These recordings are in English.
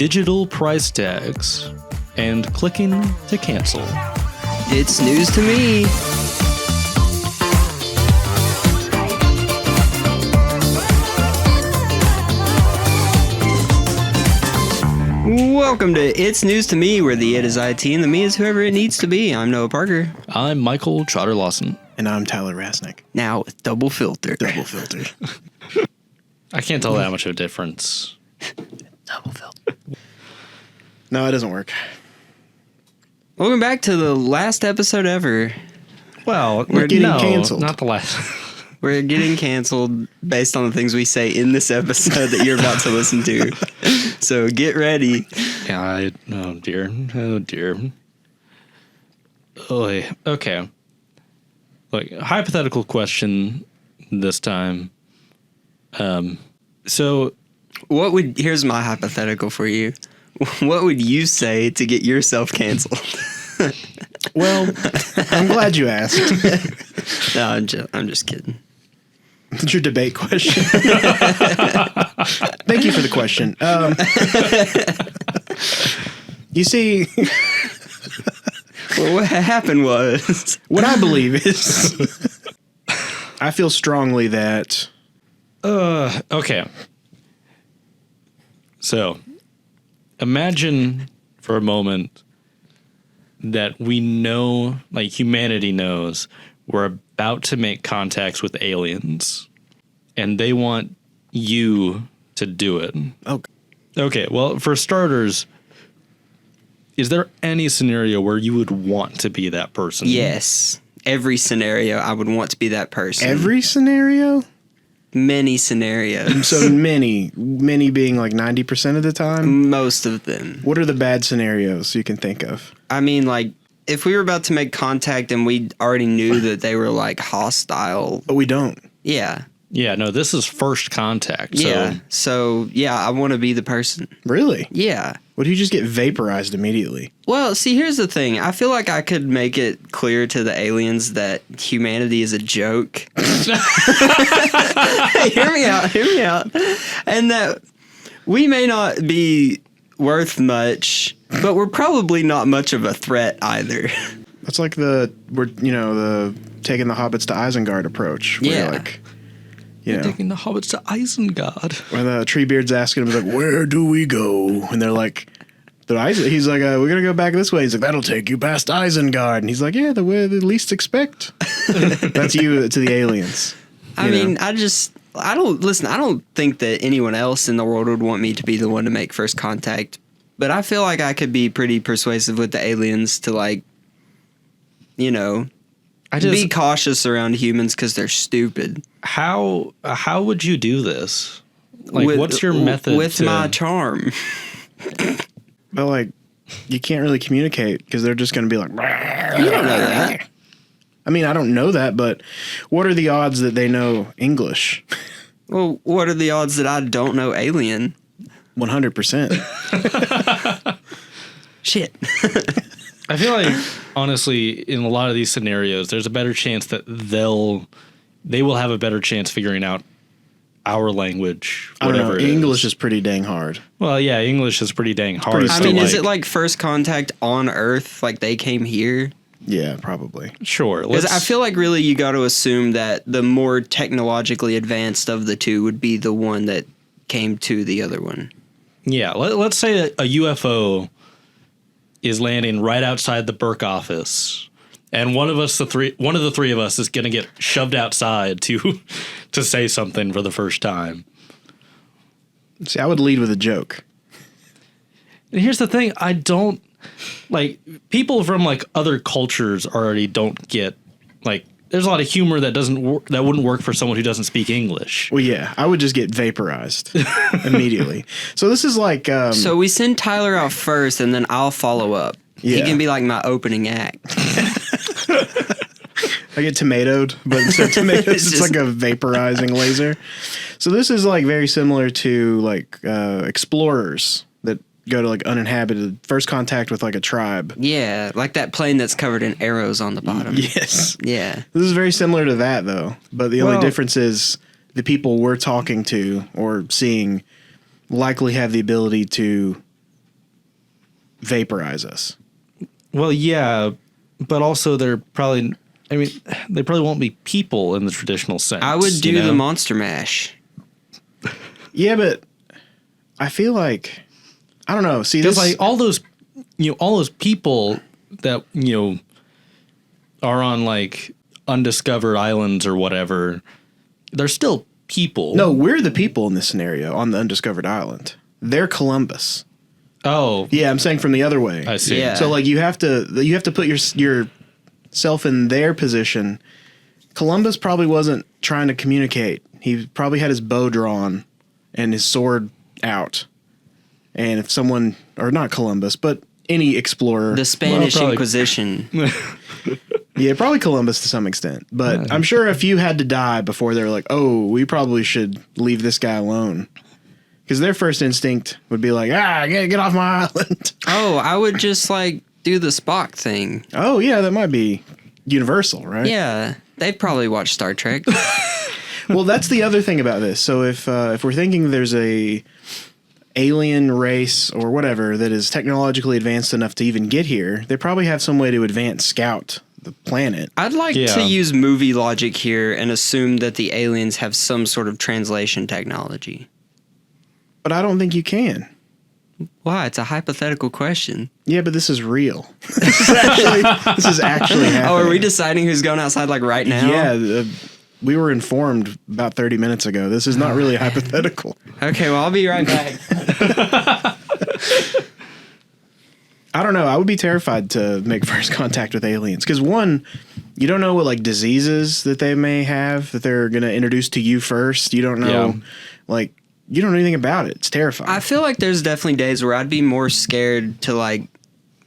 digital price tags, and clicking to cancel. It's news to me. Welcome to It's News to Me, where the it is IT and the me is whoever it needs to be. I'm Noah Parker. I'm Michael Trotter Lawson. And I'm Tyler Rasnick. Now with double filter. Double filter. I can't tell that much of a difference. Double filter. No, it doesn't work. Welcome back to the last episode ever. Well, we're getting canceled. Not the last. We're getting canceled based on the things we say in this episode that you're about to listen to. So get ready. Yeah, oh dear. Oh dear. Oy. Okay. Like, hypothetical question this time. So here's my hypothetical for you. What would you say to get yourself canceled? Well, I'm glad you asked. No, I'm just kidding. That's your debate question. Thank you for the question. You see, well, what happened was... What I believe is... I feel strongly that... Okay. So, imagine for a moment that we know, like humanity knows, we're about to make contacts with aliens, and they want you to do it. Okay, well, for starters, is there any scenario where you would want to be that person? Yes. Every scenario, I would want to be that person. Every scenario? Many scenarios. So many being like 90% of the time? Most of them. What are the bad scenarios you can think of? I mean, like, if we were about to make contact and we already knew that they were, like, hostile. But we don't. Yeah. Yeah, no, this is first contact. So. Yeah. So, yeah, I want to be the person. Really? Yeah. Would you just get vaporized immediately? Well, see, here's the thing. I feel like I could make it clear to the aliens that humanity is a joke. Hear me out. And that we may not be worth much, but we're probably not much of a threat either. That's like the taking the hobbits to Isengard approach. Yeah. You're taking the hobbits to Isengard. When the Treebeard's asking him, like, where do we go? And they're like, he's like, we're going to go back this way. He's like, that'll take you past Isengard. And he's like, yeah, the way they least expect. That's you to the aliens. I don't think that anyone else in the world would want me to be the one to make first contact. But I feel like I could be pretty persuasive with the aliens to, like, be cautious around humans because they're stupid. How would you do this? Like, what's your method? With my charm. But, like, you can't really communicate because they're just going to be like... You don't know that. I mean, I don't know that, but what are the odds that they know English? Well, what are the odds that I don't know alien? 100%. Shit. I feel like, honestly, in a lot of these scenarios, there's a better chance that they will have a better chance figuring out our language, whatever. I don't know. English is pretty dang hard. Well, yeah, English is pretty dang hard. Is it like first contact on Earth? Like they came here? Yeah, probably. Sure. Because I feel like really you got to assume that the more technologically advanced of the two would be the one that came to the other one. Yeah, let's say that a UFO is landing right outside the Burk office, and one of the three of us is going to get shoved outside to say something for the first time. See, I would lead with a joke. And here's the thing: I don't like people from like other cultures already don't get like. There's a lot of humor that wouldn't work for someone who doesn't speak English. Well, yeah, I would just get vaporized immediately. So this is like... so we send Tyler out first, and then I'll follow up. Yeah. He can be like my opening act. I get tomatoed, but instead of tomatoes, it's like a vaporizing laser. So this is like very similar to like explorers that go to like uninhabited, first contact with like a tribe. Yeah, like that plane that's covered in arrows on the bottom. Yes. Yeah. This is very similar to that though, but the only difference is the people we're talking to or seeing likely have the ability to vaporize us. Well, yeah, but also they probably won't be people in the traditional sense. I would do you know? the monster mash. Yeah, but I feel like I don't know. See, Because this like all those people that are on like undiscovered islands or whatever, they're still people. no, we're the people in this scenario on the undiscovered island. They're Columbus. Oh, Yeah, I'm saying from the other way. I see. Yeah. So like you have to put yourself in their position. Columbus probably wasn't trying to communicate. He probably had his bow drawn and his sword out. And if someone, or not Columbus, but any explorer, The Spanish probably- Inquisition. yeah, probably Columbus to some extent. But I'm sure a few had to die before they were like, oh, we probably should leave this guy alone. Because their first instinct would be like, get off my island. Oh, I would just like do the Spock thing. Oh, yeah, that might be universal, right? Yeah, they probably watched Star Trek. Well, that's the other thing about this. So if we're thinking there's a alien race or whatever that is technologically advanced enough to even get here, they probably have some way to advance scout the planet. I'd like Yeah. to use movie logic here and assume that the aliens have some sort of translation technology. But I don't think you can. Why? It's a hypothetical question. Yeah, but this is real. this is actually happening. Oh, are we deciding who's going outside like right now? Yeah, we were informed about 30 minutes ago. This is not really hypothetical. Okay, well, I'll be right back. I don't know. I would be terrified to make first contact with aliens because one, you don't know what like diseases that they may have that they're going to introduce to you first. You don't know, like you don't know anything about it. It's terrifying. I feel like there's definitely days where I'd be more scared to like,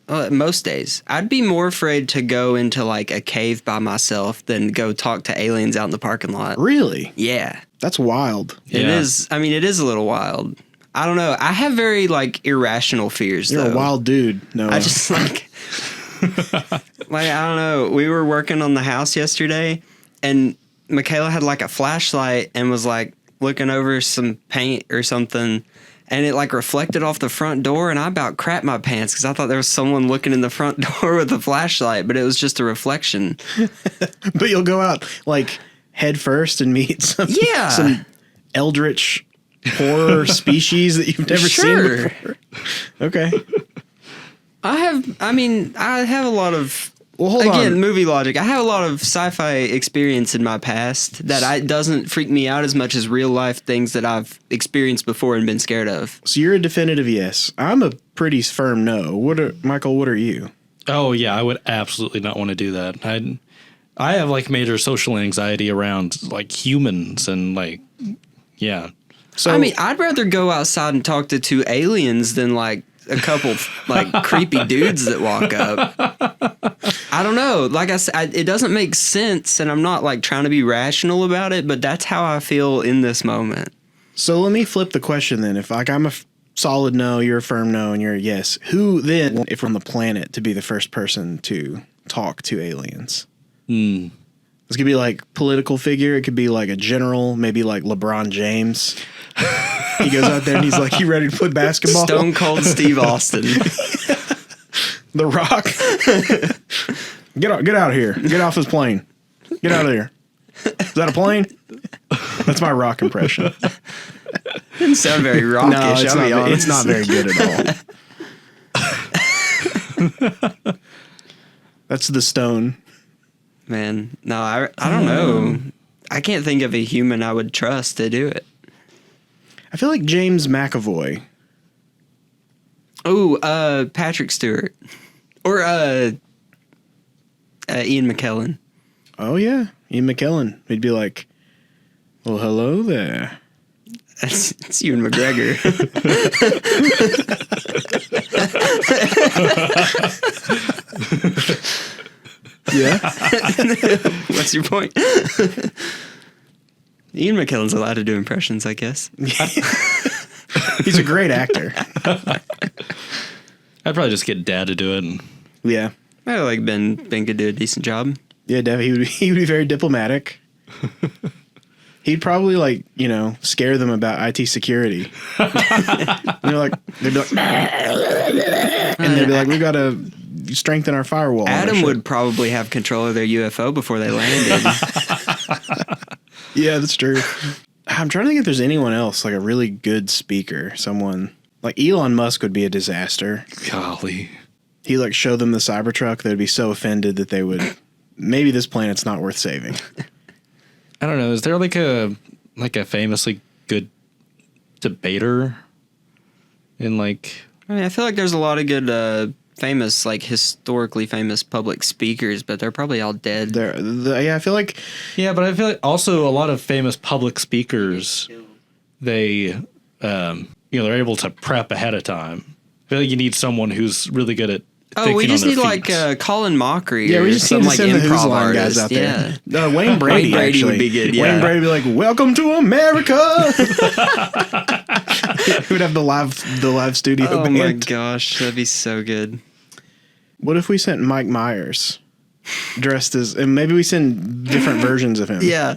most days, I'd be more afraid to go into like a cave by myself than go talk to aliens out in the parking lot. Really? Yeah. That's wild. It Yeah. is. I mean, it is a little wild. I don't know. I have very like irrational fears. You're though. a wild dude. No, I just like, like I don't know. We were working on the house yesterday, and Michaela had like a flashlight and was like looking over some paint or something, and it like reflected off the front door, and I about crapped my pants because I thought there was someone looking in the front door with a flashlight, but it was just a reflection. but you'll go out like head first and meet some eldritch horror species that you've never seen Sure. before. Okay. I have a lot of. Well, hold Again, on. movie logic. I have a lot of sci-fi experience in my past that doesn't freak me out as much as real life things that I've experienced before and been scared of. So you're a definitive yes. I'm a pretty firm no. Michael, what are you? Oh yeah, I would absolutely not want to do that. I have like major social anxiety around like humans and like yeah. So I mean, I'd rather go outside and talk to two aliens than like a couple like creepy dudes that walk up. I don't know. Like I said, it doesn't make sense, and I'm not like trying to be rational about it, but that's how I feel in this moment. So let me flip the question then. If like I'm a solid no, you're a firm no, and you're a yes, who then, if we're on the planet, to be the first person to talk to aliens? This could be like political figure. It could be like a general, maybe like LeBron James. He goes out there and he's like, "You ready to play basketball?" Stone Cold Steve Austin. The Rock. Get out of here. Get off this plane. Get out of here. Is that a plane? That's my Rock impression. Didn't sound very rockish. No, it's I'll be not. honest. It's not very good at all. That's the Stone. Man, no, I don't know. I can't think of a human I would trust to do it. I feel like James McAvoy. Oh, Patrick Stewart. Or Ian McKellen. Oh yeah, Ian McKellen. He'd be like, "Well, hello there." It's Ewan McGregor. Yeah. What's your point? Ian McKellen's allowed to do impressions, I guess. He's a great actor. I'd probably just get Dad to do it. And Yeah. I feel like Ben could do a decent job. Yeah, definitely. He would be very diplomatic. He'd probably like, scare them about IT security. And they'd be like, and they'd be like, we got to strengthen our firewall. Adam would probably have control of their UFO before they landed. Yeah, that's true. I'm trying to think if there's anyone else, like a really good speaker, someone like Elon Musk would be a disaster. Golly. He like show them the Cybertruck. They'd be so offended that they would, maybe this planet's not worth saving. I don't know. Is there like a famously good debater in like? I mean, I feel like there's a lot of good, famous, like historically famous public speakers, but they're probably all dead. I feel like. Yeah, but I feel like also a lot of famous public speakers, they, they're able to prep ahead of time. I feel like you need someone who's really good at. We just need feet. like Colin Mockery. Yeah, we or just some need to like send the improv Who's Line guys artist. out there. Yeah. Wayne Brady, Wayne Brady actually would be good, Wayne yeah. Brady would be like, "Welcome to America." He would have the live studio. Oh band. my gosh, that'd be so good. What if we sent Mike Myers dressed as, and maybe we send different versions of him? Yeah,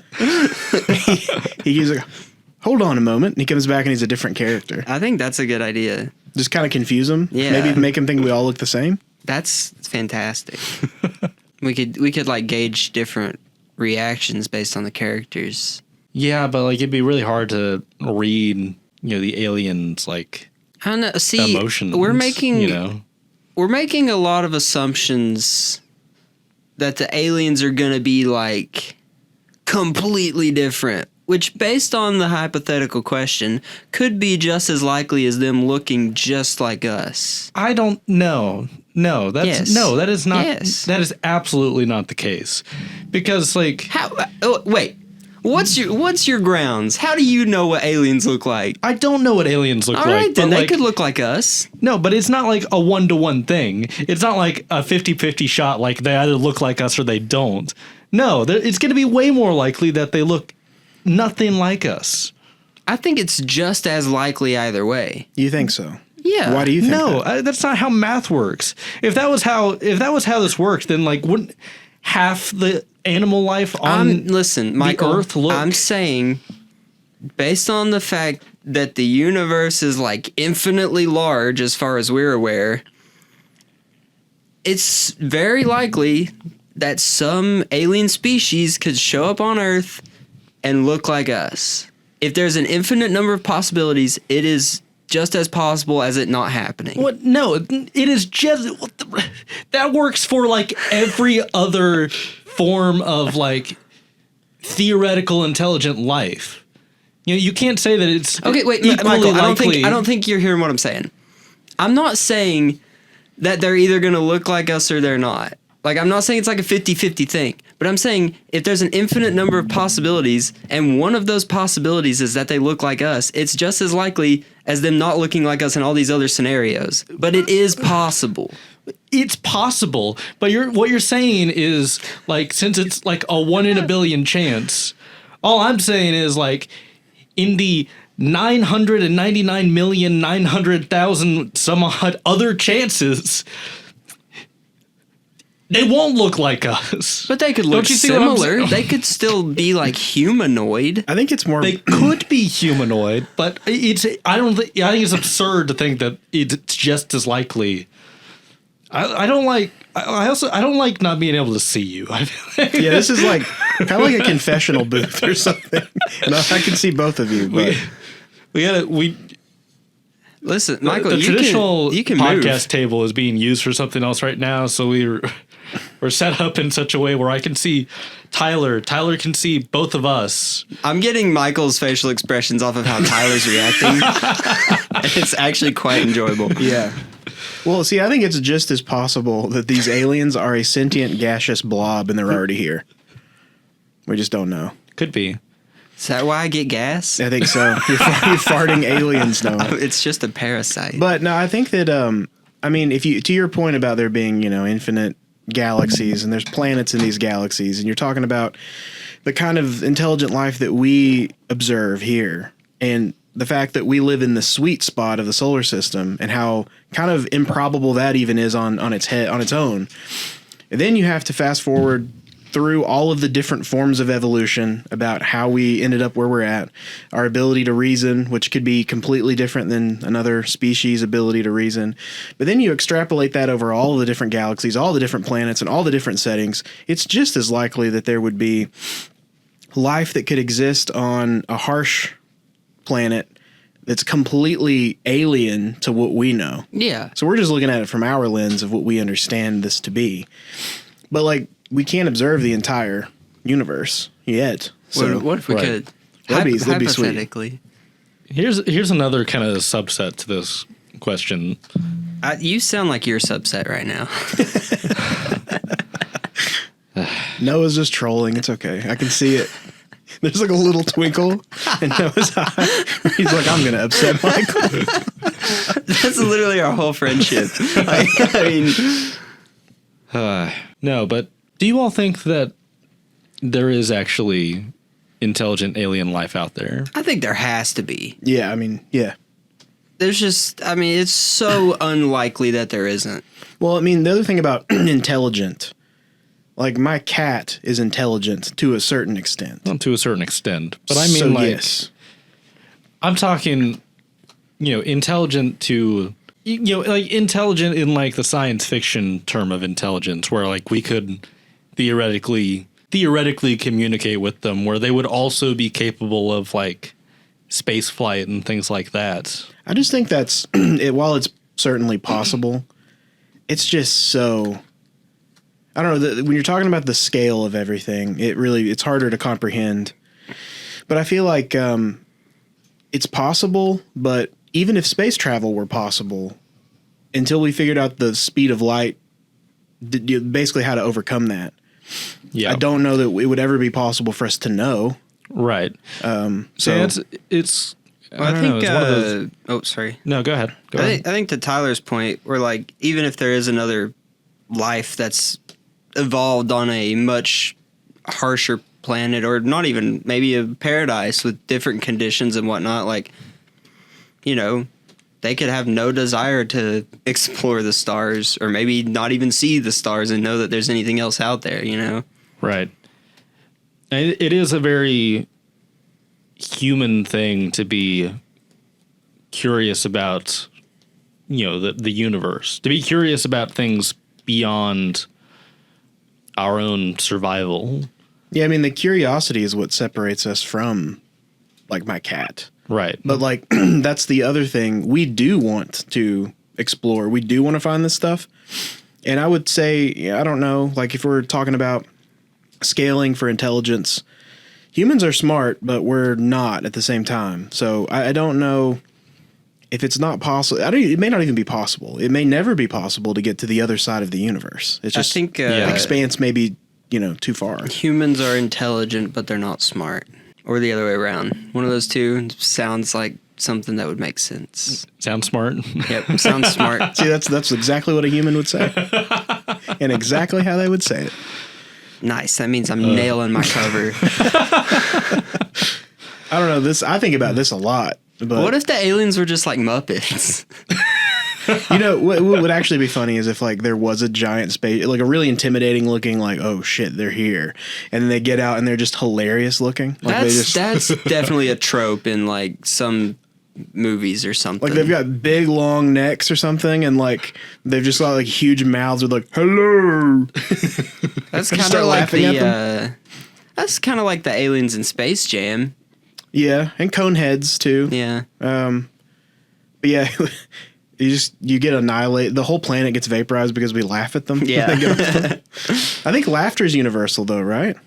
He's like, hold on a moment. And he comes back and he's a different character. I think that's a good idea. Just kind of confuse him. Yeah. Maybe make him think we all look the same. That's fantastic. we could like gauge different reactions based on the characters. Yeah, but like it'd be really hard to read, the aliens like I don't know. See, emotions. we're making We're making a lot of assumptions that the aliens are going to be like completely different, which based on the hypothetical question could be just as likely as them looking just like us. I don't know. No, Yes. that is not. Yes. That is absolutely not the case, because like How? Oh, wait. What's your grounds? How do you know what aliens look like? I don't know what aliens look All like. right, then but, they like, could look like us. No, but it's not like a 1-to-1 thing. It's not like a 50-50 shot. Like they either look like us or they don't. No, it's going to be way more likely that they look nothing like us. I think it's just as likely either way. You think so? Yeah. Why do you think No, that? that's not how math works. If that was how this works, then like wouldn't half the animal life on Listen, Michael, the Earth look? I'm saying, based on the fact that the universe is like infinitely large as far as we're aware, it's very likely that some alien species could show up on Earth and look like us. If there's an infinite number of possibilities, it is just as possible as it not happening. What? No, it is just that works for like every other form of like theoretical intelligent life. You can't say that it's Okay, wait, equally Michael. likely. I don't think you're hearing what I'm saying. I'm not saying that they're either going to look like us or they're not. Like, I'm not saying it's like a 50-50 thing, but I'm saying if there's an infinite number of possibilities and one of those possibilities is that they look like us, it's just as likely as them not looking like us in all these other scenarios. But it is possible. It's possible, but what you're saying is like, since it's like a 1 in a billion chance, all I'm saying is like in the 999,900,000 some odd other chances, they won't look like us. But they could Don't look you see what I'm similar. saying? They could still be like humanoid. I think it's more. They could be humanoid, but I think it's absurd to think that it's just as likely. I don't like not being able to see you. Yeah, this is like kind of like a confessional booth or something. And I can see both of you, but Listen, Michael, the traditional you can podcast move. table is being used for something else right now, so we're set up in such a way where I can see Tyler. Tyler can see both of us. I'm getting Michael's facial expressions off of how Tyler's reacting. It's actually quite enjoyable. yeah. Well, see, I think it's just as possible that these aliens are a sentient gaseous blob and they're already here. We just don't know. Could be. Is that why I get gas? I think so. You're farting aliens know it. It's just a parasite. But no, I think that I mean, if you to your point about there being, infinite galaxies and there's planets in these galaxies, and you're talking about the kind of intelligent life that we observe here, and the fact that we live in the sweet spot of the solar system, and how kind of improbable that even is on its own. And then you have to fast forward through all of the different forms of evolution about how we ended up where we're at, our ability to reason, which could be completely different than another species' ability to reason. But then you extrapolate that over all of the different galaxies, all the different planets, and all the different settings. It's just as likely that there would be life that could exist on a harsh planet that's completely alien to what we know. Yeah. So we're just looking at it from our lens of what we understand this to be. But like, we can't observe the entire universe yet. So What if we could? That'd be sweet. Hypothetically. Here's another kind of subset to this question. You sound like you're subset right now. Noah's just trolling. It's okay. I can see it. There's like a little twinkle in Noah's eye. He's like, I'm going to upset Michael. That's literally our whole friendship. No, but do you all think that there is actually intelligent alien life out there? I think there has to be. Yeah, I mean, yeah. There's just, it's so unlikely that there isn't. Well, I mean, the other thing about intelligent, like my cat is intelligent to a certain extent. Well, to a certain extent. But I mean, yes. I'm talking, intelligent to, like intelligent in like the science fiction term of intelligence, where like we could theoretically communicate with them, where they would also be capable of like space flight and things like that. I just think that's, while it's certainly possible, it's just so, I don't know, when you're talking about the scale of everything, it's harder to comprehend. But I feel like it's possible, but even if space travel were possible, until we figured out the speed of light, basically how to overcome that. Yeah. I don't know that it would ever be possible for us to know. Right. So it's. Well, I think. Oh, sorry. No, go ahead. I think to Tyler's point, where like even if there is another life that's evolved on a much harsher planet, or not even maybe a paradise with different conditions and whatnot, like they could have no desire to explore the stars, or maybe not even see the stars and know that there's anything else out there. Right. It is a very human thing to be curious about, the universe, to be curious about things beyond our own survival. Yeah, I mean, the curiosity is what separates us from, like, my cat. Right. But, like, that's the other thing. We do want to explore. We do want to find this stuff. And I would say, I don't know, like, if we're talking about scaling for intelligence, humans are smart, but we're not at the same time. So I don't know if it's not possible. It may not even be possible. It may never be possible to get to the other side of the universe. It's just, I think expanse may be, too far. Humans are intelligent, but they're not smart. Or the other way around. One of those two sounds like something that would make sense. Sounds smart. Yep, sounds smart. See, that's exactly what a human would say. And exactly how they would say it. Nice. That means I'm nailing my cover. I don't know. I think about this a lot. But What if the aliens were just like Muppets? what would actually be funny is if like there was a giant space, like a really intimidating looking, like, oh shit, they're here, and then they get out and they're just hilarious looking. Like That's definitely a trope in like some movies or something. like they've got big long necks or something, and like they've just got like huge mouths with like hello. That's Just kind start of like laughing at that's kind of like the aliens in Space Jam. Yeah, and cone heads too. Yeah. But yeah. You get annihilated. The whole planet gets vaporized because we laugh at them. Yeah. I think laughter is universal, though, right?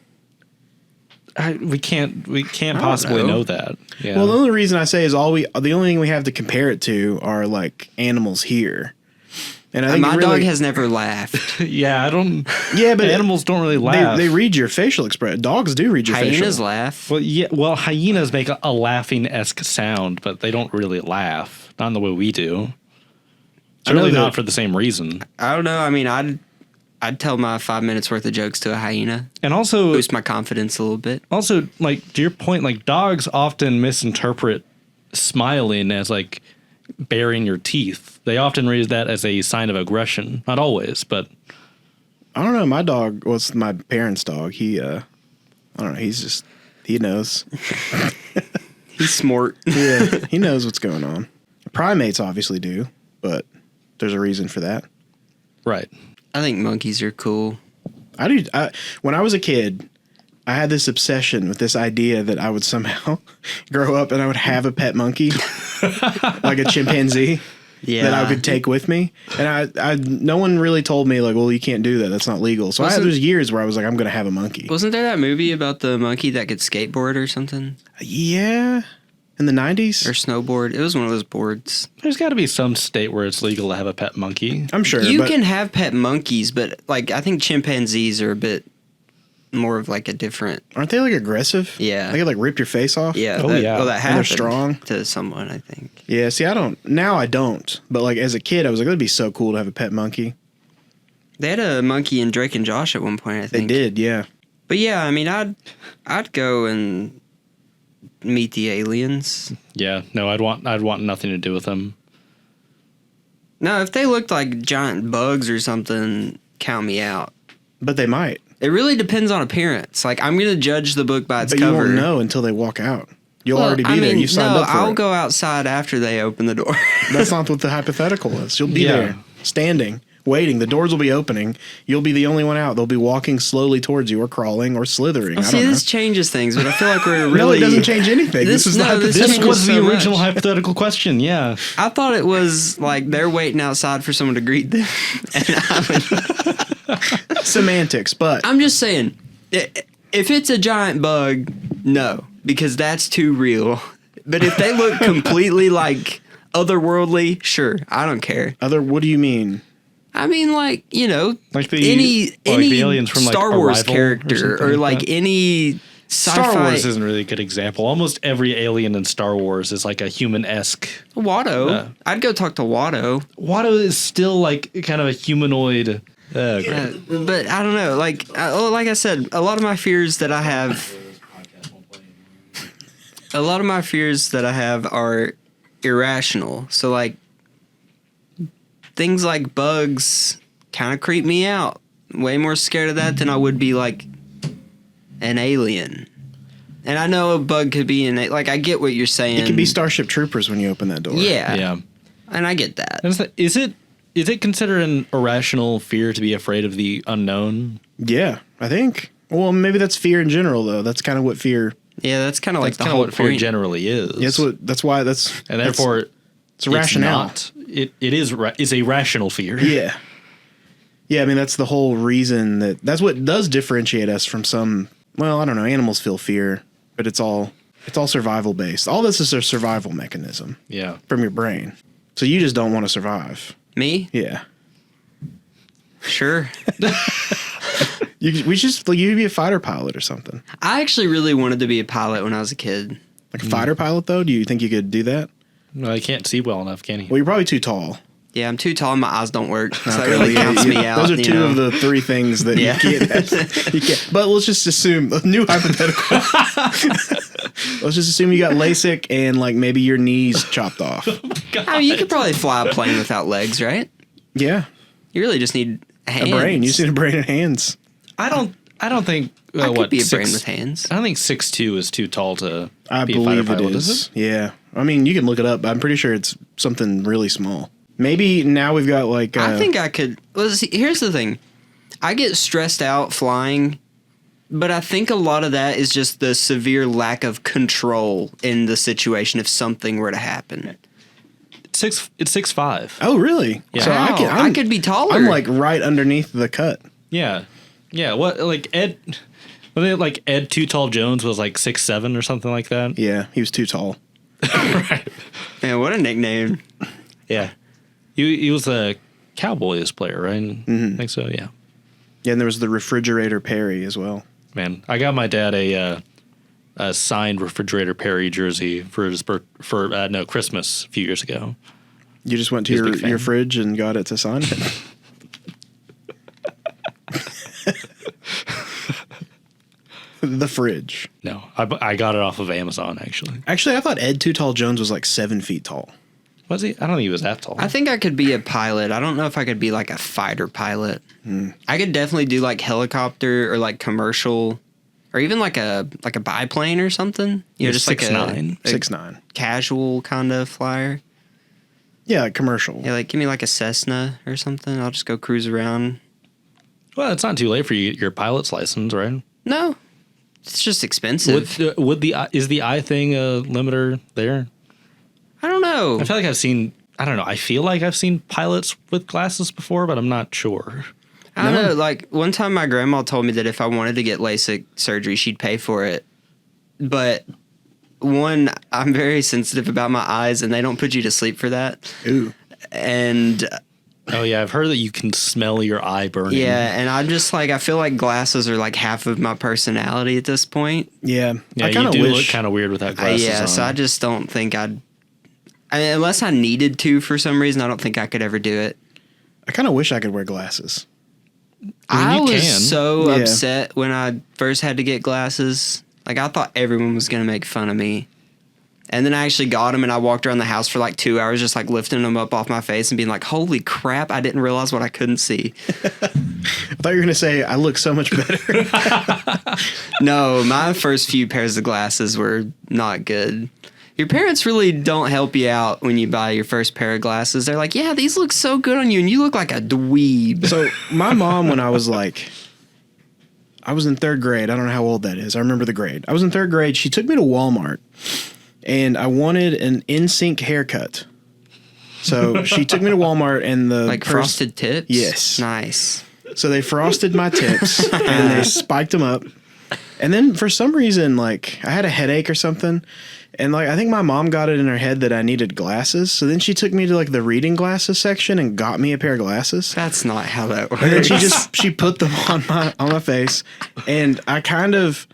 We can't possibly know that. Yeah. Well, the only reason I say is the only thing we have to compare it to are like animals here. And I think my dog has never laughed. yeah, I don't. Yeah, but animals don't really laugh. They read your facial expression. Dogs do read your Hyenas facial. laugh. Well, yeah. Well, hyenas make a laughing-esque sound, but they don't really laugh. Not in the way we do. Certainly not for the same reason. I don't know. I mean, I'd tell my 5 minutes worth of jokes to a hyena. And also Boost my confidence a little bit. Also, like, to your point, like, dogs often misinterpret smiling as like baring your teeth. They often read that as a sign of aggression. Not always, but I don't know. My dog was my parents' dog. He, I don't know. He knows. He's smart. Yeah, he knows what's going on. Primates obviously do, but there's a reason for that. Right. I think monkeys are cool. I do. When I was a kid, I had this obsession with this idea that I would somehow grow up and I would have a pet monkey, like a chimpanzee. Yeah. That I could take with me. And I no one really told me, like, well, you can't do that. That's not legal. So there's years where I was like, I'm going to have a monkey. Wasn't there that movie about the monkey that could skateboard or something? Yeah. In the 90s? Or snowboard? It was one of those boards. There's got to be some state where it's legal to have a pet monkey. I'm sure. You can have pet monkeys, but, like, I think chimpanzees are a bit more of, like, a different... Aren't they, like, aggressive? Yeah. They could, like, rip your face off? Yeah. Oh, yeah. Well, that And happened they're strong. to someone, I think. Yeah, see, now I don't. But, like, as a kid, I was like, that'd be so cool to have a pet monkey. They had a monkey in Drake and Josh at one point, I They think. did, yeah. But yeah, I mean, I'd go and meet the aliens. Yeah. No, I'd want nothing to do with them. No, if they looked like giant bugs or something, count me out. But they might. It really depends on appearance. Like, I'm going to judge the book by its But cover. you won't know until they walk out. You'll Well, already be I there. mean, You signed no, up for I'll it. go outside after they open the door. That's not what the hypothetical is. You'll be Yeah. there, standing, waiting. The doors will be opening. You'll be the only one out. They'll be walking slowly towards you, or crawling, or slithering. I See, don't know. this changes things, but I feel like we're really... No, it doesn't change anything. This is the this hypothetical. This changes was the so original much. hypothetical question. Yeah. I thought it was like they're waiting outside for someone to greet them. And Semantics, but I'm just saying, if it's a giant bug, no, because that's too real. But if they look completely like otherworldly, sure, I don't care. what do you mean? I mean, like, you know, Like the any the aliens from like Star Wars Arrival character something or like that. any sci-fi. Star Wars isn't really a good example. Almost every alien in Star Wars is like a human-esque. Watto. I'd go talk to Watto. Watto is still like kind of a humanoid. Great. But I don't know. Like I said, a lot of my fears that I have are irrational. So like things like bugs kind of creep me out. Way more scared of that than I would be like an alien. And I know a bug could be like I get what you're saying. It could be Starship Troopers when you open that door. Yeah. Yeah. And I get that. Is it considered an irrational fear to be afraid of the unknown? Yeah, I think. Well, maybe that's fear in general, though. That's kind of what fear. Yeah, that's kind of like That's the kind of whole what fear point. generally is. That's why that's and therefore it's rationale. not. It is a rational fear. Yeah. Yeah, I mean that's the whole reason that's what does differentiate us from some. Well, I don't know. Animals feel fear, but it's all survival based. All this is a survival mechanism Yeah. from your brain. So you just don't want to survive. Me? Yeah. Sure. You'd be a fighter pilot or something. I actually really wanted to be a pilot when I was a kid. Like a fighter pilot, though. Do you think you could do that? Well, he can't see well enough, can he? Well, you're probably too tall. Yeah, I'm too tall and my eyes don't work. So that Okay, really yeah, counts yeah. me out. Those are you two know? of the three things that Yeah. you can't. But let's just assume a new hypothetical. Let's just assume you got LASIK and like maybe your knees chopped off. I mean, you could probably fly a plane without legs, right? Yeah, You really just need hands. a brain. You just need a brain and hands. I don't think I could what be a six, brain with hands. I don't think 6'2" is too tall to I be a fighter believe it pilot, is. is it? Yeah, I mean you can look it up. I'm pretty sure it's something really small. Maybe now we've got like. I think I could. Well, see, here's the thing. I get stressed out flying, but I think a lot of that is just the severe lack of control in the situation if something were to happen. It's 6'5". Oh really? Yeah. So Wow, I could be taller. I'm like right underneath the cut. Yeah. Yeah. What like Ed? Wasn't it like Ed Too Tall Jones was like 6'7" or something like that? Yeah, he was too tall. Right. Man, what a nickname. Yeah. He was a Cowboys player, right? I think so. Yeah. Yeah, and there was the refrigerator Perry as well. Man, I got my dad a signed refrigerator Perry jersey for his Christmas a few years ago. You just went to He's a big fan. your fridge and got it to sign it. The fridge. No, I got it off of Amazon actually. Actually, I thought Ed Too Tall Jones was like 7 feet tall. Was he? I don't think he was that tall. I think I could be a pilot. I don't know if I could be like a fighter pilot. I could definitely do like helicopter or like commercial, or even like a biplane or something. You know, just like 6'9". a 6'9". casual kind of flyer. Yeah, like commercial. Yeah, like give me like a Cessna or something. I'll just go cruise around. Well, it's not too late for you to get your pilot's license, right? No, it's just expensive. Is the eye thing a limiter there? I don't know. I feel like I've seen. I don't know. I feel like I've seen pilots with glasses before, but I'm not sure. I don't know. Like one time, my grandma told me that if I wanted to get LASIK surgery, she'd pay for it. But one, I'm very sensitive about my eyes, and they don't put you to sleep for that. Ooh. And Oh yeah, I've heard that you can smell your eye burning. yeah, and I'm just like, I feel like glasses are like half of my personality at this point. Yeah. Yeah, I kind you of do wish. look kind of weird without glasses Yeah, on. so I just don't think unless I needed to for some reason, I don't think I could ever do it. I kind of wish I could wear glasses. I you was can. so Yeah. upset when I first had to get glasses. Like, I thought everyone was going to make fun of me. And then I actually got them, and I walked around the house for like 2 hours just like lifting them up off my face and being like, holy crap, I didn't realize what I couldn't see. I thought you were going to say, I look so much better. No, my first few pairs of glasses were not good. Your parents really don't help you out when you buy your first pair of glasses. They're like, yeah, these look so good on you, and you look like a dweeb. So my mom, when I was in third grade. I don't know how old that is. I remember the grade. I was in third grade. She took me to Walmart, and I wanted an in-sync haircut. So she took me to Walmart, and the Like frosted tips? Yes. Nice. So they frosted my tips and they spiked them up. And then for some reason, like I had a headache or something. And like I think my mom got it in her head that I needed glasses. So then she took me to like the reading glasses section and got me a pair of glasses. That's not how that works. And then she put them on my face. And I kind of,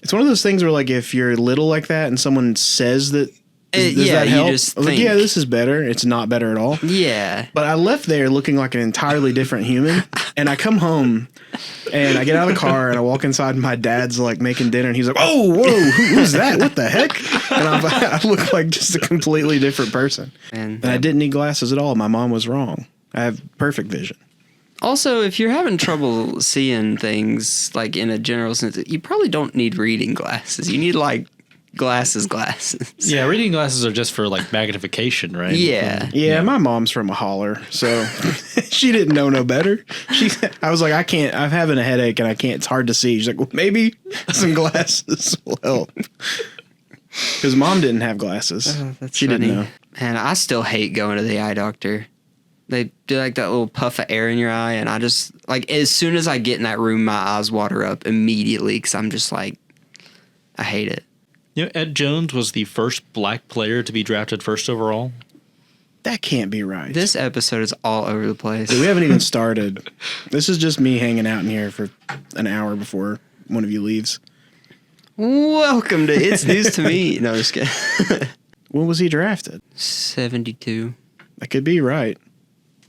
it's one of those things where like if you're little like that and someone says that, does yeah, that you help? just I was like, think. yeah, this is better. It's not better at all. Yeah. But I left there looking like an entirely different human. And I come home and I get out of the car and I walk inside and my dad's like making dinner and he's like, oh, whoa, who's that? What the heck? And I look like just a completely different person. And And I didn't need glasses at all. My mom was wrong. I have perfect vision. also, if you're having trouble seeing things like in a general sense, you probably don't need reading glasses. You need like glasses. Yeah, reading glasses are just for like magnification, right? Yeah. Yeah, my mom's from a holler, so she didn't know no better. I was like, I'm having a headache and I can't, it's hard to see. She's like, well, maybe some glasses will help. Because mom didn't have glasses. That's she funny. didn't know. And I still hate going to the eye doctor. They do like that little puff of air in your eye, and I just like as soon as I get in that room, my eyes water up immediately because I'm just like, I hate it. You know, Ed Jones was the first black player to be drafted first overall. That can't be right. This episode is all over the place. We haven't even started. This is just me hanging out in here for an hour before one of you leaves. Welcome to It's News to Me. No, just kidding. When was he drafted? 72. That could be right.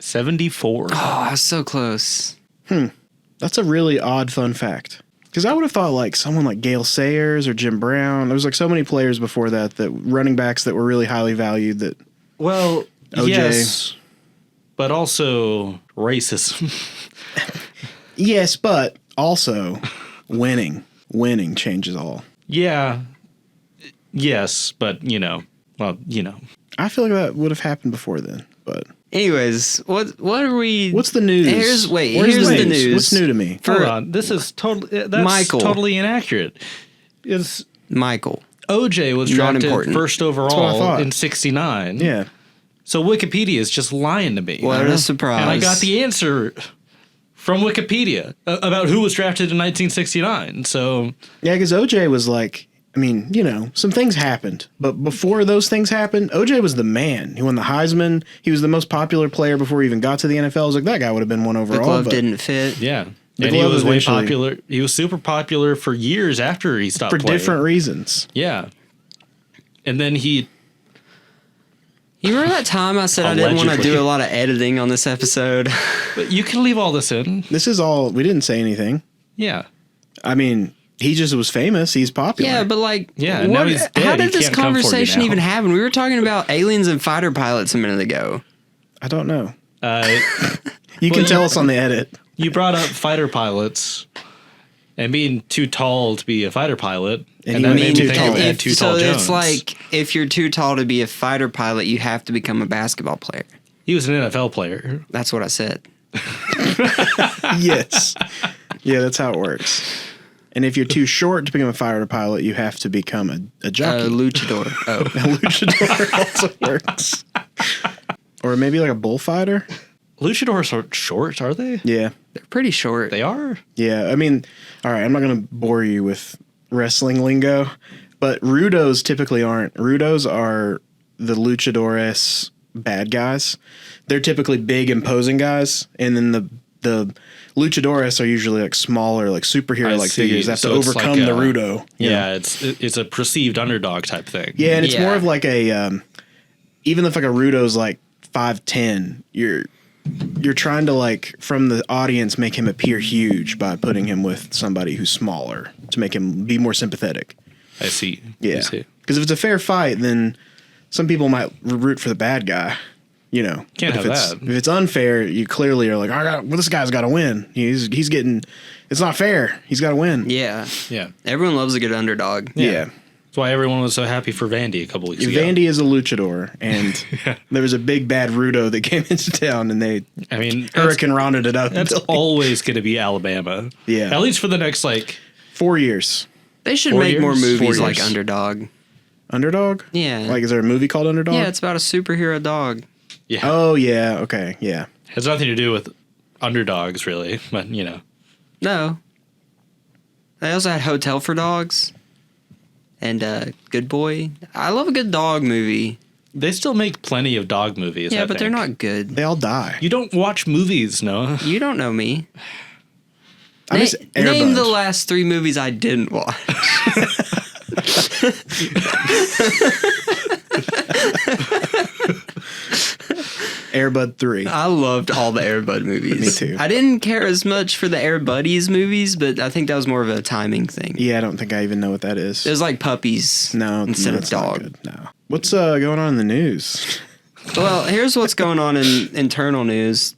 74. Oh, I was so close. That's a really odd fun fact. Because I would have thought like someone like Gale Sayers or Jim Brown. There was like so many players before that running backs that were really highly valued that Well, OJ. yes, but also racism. yes, but also winning. Winning changes all. Yeah. Yes, but well. I feel like that would have happened before then, but Anyways, what are we? what's the news? Here's Where's the news. What's new to me? Hold on. This is totally Michael. totally inaccurate. It's Michael. OJ was Not drafted important. first what I overall thought. in 69. Yeah. So Wikipedia is just lying to me. What a surprise! And I got the answer from Wikipedia about who was drafted in 1969. So Yeah, because OJ was like, I mean, some things happened. But before those things happened, OJ was the man. He won the Heisman. He was the most popular player before he even got to the NFL. I was like, that guy would have been one overall. the glove but didn't fit. yeah. The And he glove was way eventually- popular. He was super popular for years after he stopped for playing. different reasons. Yeah. And then he You remember that time I said I didn't want to Allegedly. do a lot of editing on this episode? But you can leave all this in. This is all, we didn't say anything. Yeah. I mean, He just was famous. He's popular. Yeah, but like, Yeah, now he's dead. how He did this can't come for you conversation now. even happen? We were talking about aliens and fighter pilots a minute ago. I don't know. Uh, You can tell us on the edit. you brought up fighter pilots and being too tall to be a fighter pilot, And and you that mean made me too think tall. of Ed Too so Tall Jones. it's like if you're too tall to be a fighter pilot, you have to become a basketball player. He was an NFL player. That's what I said. Yes. Yeah, that's how it works. And if you're too short to become a fighter pilot, you have to become a jockey. Luchador. Oh, A luchador also works. Or maybe like a bullfighter. Luchadors are short, are they? Yeah. they're pretty short. They are. Yeah. I mean, all right, I'm not going to bore you with wrestling lingo, but rudos typically aren't. Rudos are the luchadores bad guys. They're typically big, imposing guys. And then the luchadores are usually like smaller, like superhero like see. figures that have So to it's overcome like the a- rudo. you know? Yeah, it's a perceived underdog type thing. Yeah, and it's Yeah. more of like a even if like a rudo's like 5'10", you're trying to like from the audience make him appear huge by putting him with somebody who's smaller to make him be more sympathetic. I see. Yeah, I see. because if it's a fair fight, then some people might root for the bad guy. You know, Can't But have if that. If it's unfair, you clearly are like, well, this guy's got to win. He's getting. It's not fair. He's got to win. Yeah. Yeah. Everyone loves a good underdog. Yeah. That's why everyone was so happy for Vandy a couple weeks ago. Vandy is a luchador, and there was a big bad rudo that came into town, and they I mean, Hurricane Ronda it up. that's until always going to be Alabama. Yeah. At least for the next, like, 4 years. They should 4 make more years? movies 4 like years. Underdog. Underdog? Yeah. Like, is there a movie called Underdog? Yeah, it's about a superhero dog. yeah. Oh, yeah. Okay. Yeah. Has nothing to do with underdogs, really. But, you know. No. They also had Hotel for Dogs and Good Boy. I love a good dog movie. They still make plenty of dog movies. Yeah, I but they're think. not good. They all die. You don't watch movies, Noah. You don't know me. I miss Air Name Bud. the last 3 movies I didn't watch. Air Bud 3. I loved all the Air Bud movies. Me too. I didn't care as much for the Air Buddies movies, but I think that was more of a timing thing. Yeah, I don't think I even know what that is. It was like puppies No, instead no, of it's not dog. good. No. What's going on in the news? Well, here's what's going on in internal news.